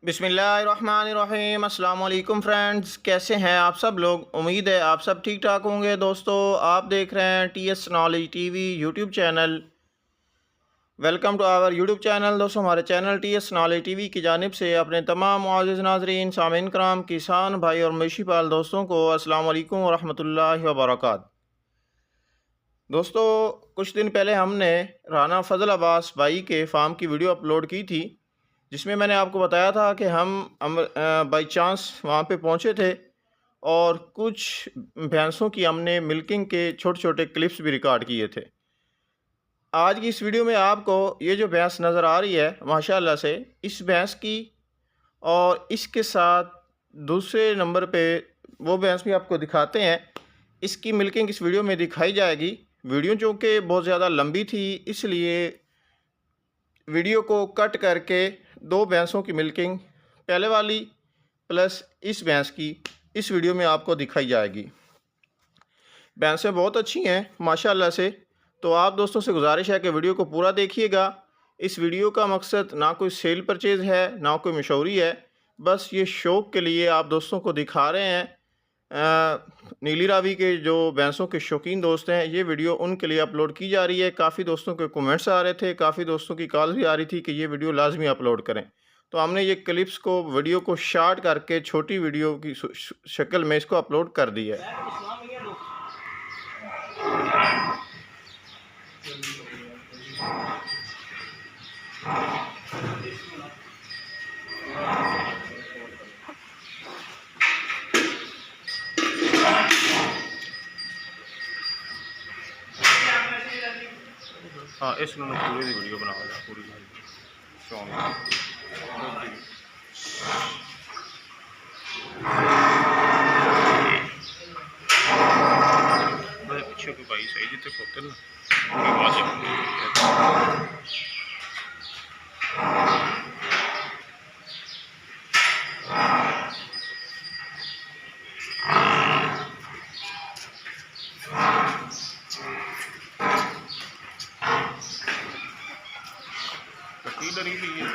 बिस्मिल्लाहिर्रहमानिर्रहीम। अस्सलाम वालेकुम फ्रेंड्स, कैसे हैं आप सब लोग। उम्मीद है आप सब ठीक ठाक होंगे। दोस्तों, आप देख रहे हैं TS knowledge TV YouTube channel. Welcome to our YouTube channel. दोस्तों, हमारे चैनल टीएस नॉलेज टीवी की जानिब से अपने तमाम मुअज़्ज़िज़ नाज़रीन, सामीन कराम, किसान भाई और मवेशी पाल दोस्तों को अस्सलाम वालेकुम व रहमतुल्लाहि व बरकात। दोस्तों, कुछ दिन पहले हमने राना फजल अब्बास भाई के फार्म की वीडियो अपलोड की थी, जिसमें मैंने आपको बताया था कि हम बाई चांस वहाँ पे पहुँचे थे और कुछ भैंसों की हमने मिल्किंग के छोटे छोटे क्लिप्स भी रिकॉर्ड किए थे। आज की इस वीडियो में आपको ये जो भैंस नज़र आ रही है माशाल्लाह से, इस भैंस की और इसके साथ दूसरे नंबर पे वो भैंस भी आपको दिखाते हैं। इसकी मिल्किंग इस वीडियो में दिखाई जाएगी। वीडियो जो कि बहुत ज़्यादा लंबी थी, इसलिए वीडियो को कट करके दो भैंसों की मिल्किंग, पहले वाली प्लस इस भैंस की, इस वीडियो में आपको दिखाई जाएगी। भैंसें बहुत अच्छी हैं माशाल्लाह से। तो आप दोस्तों से गुजारिश है कि वीडियो को पूरा देखिएगा। इस वीडियो का मकसद ना कोई सेल परचेज़ है, ना कोई मशहूरी है, बस ये शौक़ के लिए आप दोस्तों को दिखा रहे हैं। नीली रावी के जो भैंसों के शौकीन दोस्त हैं, ये वीडियो उनके लिए अपलोड की जा रही है। काफ़ी दोस्तों के कमेंट्स आ रहे थे, काफ़ी दोस्तों की कॉल भी आ रही थी कि ये वीडियो लाजमी अपलोड करें। तो हमने ये क्लिप्स को, वीडियो को शॉर्ट करके छोटी वीडियो की शक्ल में इसको अपलोड कर दी है। हाँ, इस पूरी वीडियो बना पूरी पीछे कोई भाई सही जितने फोते ना डरी हुई है।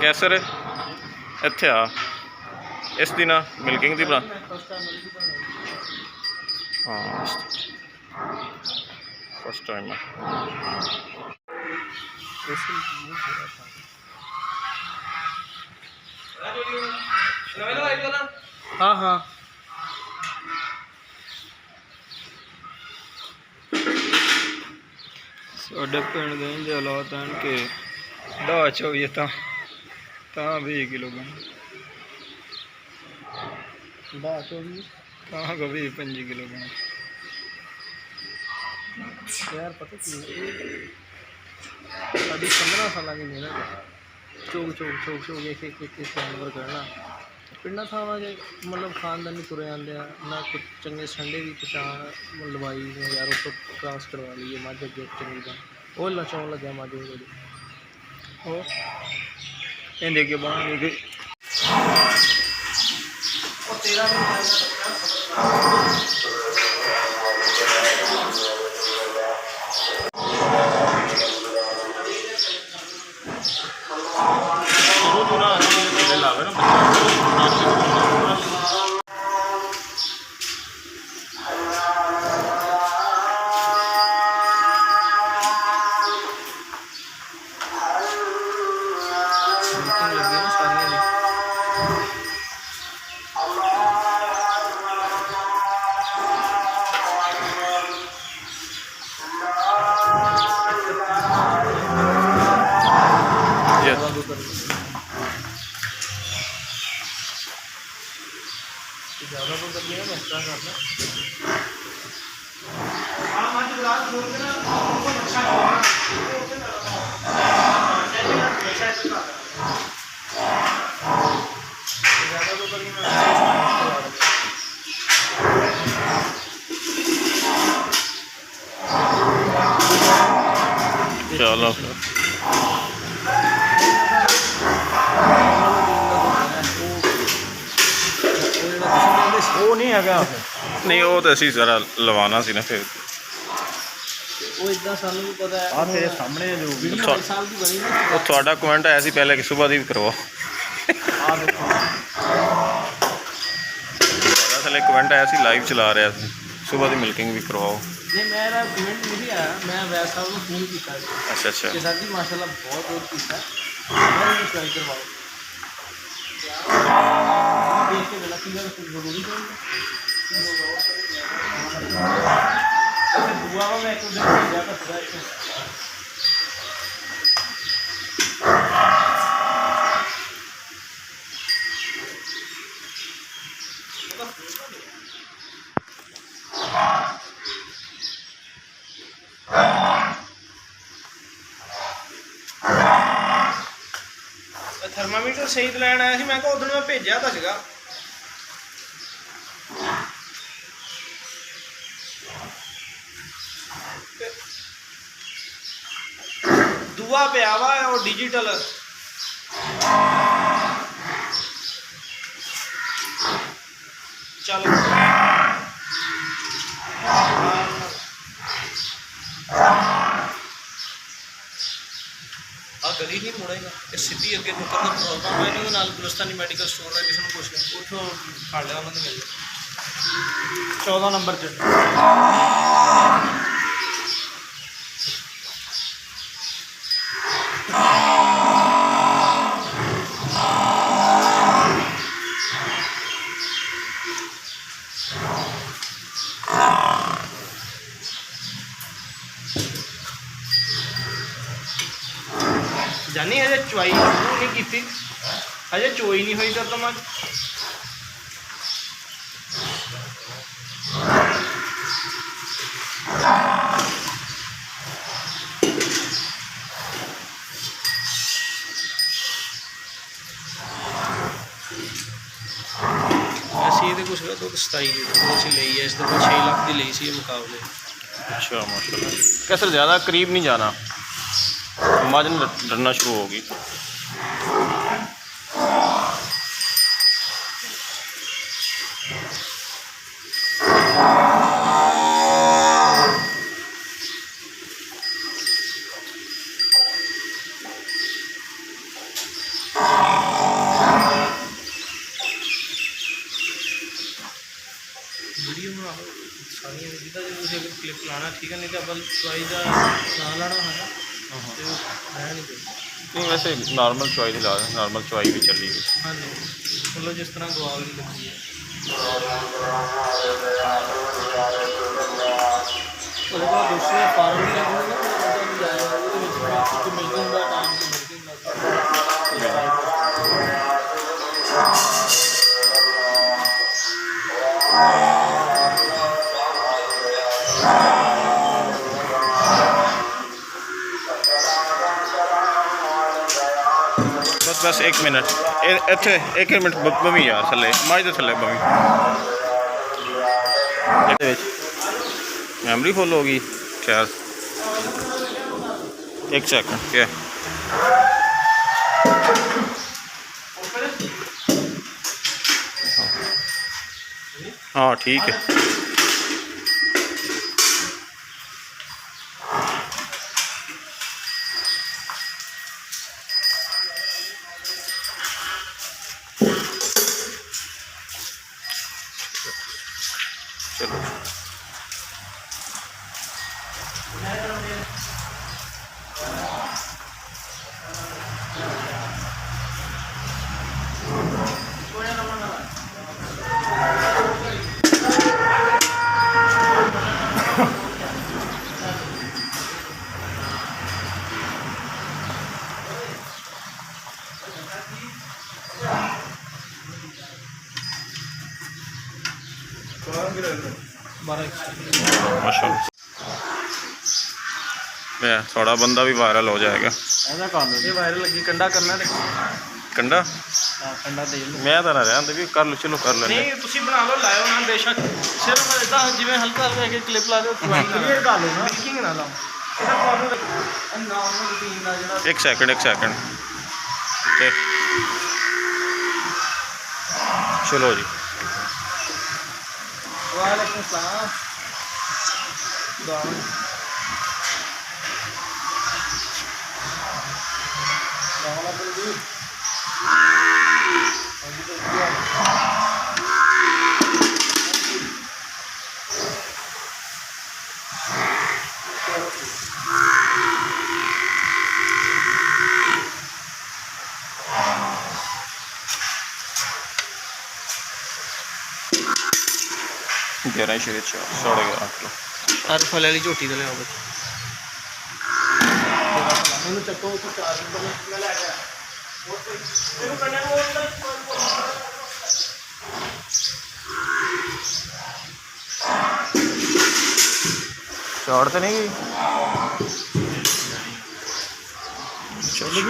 कैसर इत्थे आ इस दिन मिल्किंग दी बना हाँ फर्स्ट टाइम हाँ हाँ साढ़े पिंड के हालात हैं कि ढाह चोईए तो 20 किलो बन ढाह चोईए तो 20-25 किलो बन यार पता की 15 साल की मेहनत चोग चोग चोग चोग एक जानवर करना पिंडा थावां मतलब खानदानी तुरे आते हैं ना कुछ चंगे संडे भी पछाण लवाई यार उस क्रॉस करवा लीए मझ अगे चंगी तरह वो लचाउन लग्या मझ वो इंदे अगे बांह गई ज़्यादा तो करनी है मैं एक्स्ट्रा करना ज़्यादा तो करनी चलो वो नहीं है नहीं वो तो असी जरा लवाना सी ना फिर वो इतना सानू भी पता है तेरे सामने जो साल की बनी ना वो थोड़ा कमेंट आया सी पहले कि सुबह दी भी करवाओ थले कमेंट आया सी लाइव चला रहा सी सुबह दी मिल्किंग भी करवाओ नहीं मेरा कमेंट नहीं आया मैं वैस साहब को फोन किया अच्छा अच्छा कि सर जी माशाल्लाह बहुत बहुत किया मैं भी ट्राई करवाओ देख के गलत की जरूरी है दुआ में एक दिन जाकर खुदा थर्मामीटर सही तो लैन आया मैं उधर मैं भेजा तो सीगा दूआ पिया वा और डिजिटल चलो गली नहीं मुड़ेगा सीधी अगे नुक्कड़ का प्रॉब्लम है नहीं नाल गुलस्तानी मेडिकल स्टोर है किसी को पूछ लिया उठो खा लिया उन्होंने मिल गया 14 नंबर च जानी हजे चुवाई नहीं की हजे चोई नहीं हुई तो मैं 27 लीटर ਅਸੀਂ ਲਈ ਹੈ। ਇਸ ਦਫਾ 6 ਲੱਖ ਦੀ ਲਈ ਸੀ ਮੁਕਾਬਲੇ। अच्छा माशाल्लाह। कैसे ज़्यादा करीब नहीं जाना, माजन डरना शुरू होगी। वीडियो बना सारी जिदा जो तुम अगर क्लिप लाना ठीक है, नहीं तो अब्बल चॉइस का ना लाना है ना तो मैं नहीं देना। नहीं वैसे नॉर्मल चॉइस ही ला दें, नॉर्मल चॉइस भी चली गई। हाँ जी, मतलब जिस तरह गवाल की लगी है दूसरे फार्म की मिल्किंग का टाइम बस 1 मिनट इतने 1 मिनट बमी यार थले माज तो थले बमी मैमरी फुल होगी खैर। 1 सेकंड क्या हाँ ठीक है। चलो माशाल्लाह थोड़ा बंदा भी वायरल हो जाएगा। ये वायरल लगी कंडा करना है कंडा कंडा दे मैं तो ना रहने भी कर लो, चलो कर लेने। नहीं तुसी बना लो लाओ ना बेशक सिर्फ इदा जिवें हल्का हल्का एक क्लिप ला दो क्लियर कर लो ना मेकिंग ना लाओ ਇਹਦਾ ਤੁਹਾਨੂੰ ਨॉर्मल ਰੂਟੀਨ ਦਾ ਜਿਹੜਾ 1 सेकंड 1 सेकंड चलो जी। वालेकुम सलाम ग्यारह शरीर 11.5 किलो हर फल वाली झोटी तो लिया बस ਇਹਨੂੰ ਚੱਕੋ ਉੱਥੇ 4 ਨੰਬਰ ਮੈਂ ਲੈ ਗਿਆ ਇਹਨੂੰ ਕੰਨੇ ਨੂੰ चौड़ तो नहीं गई चल गई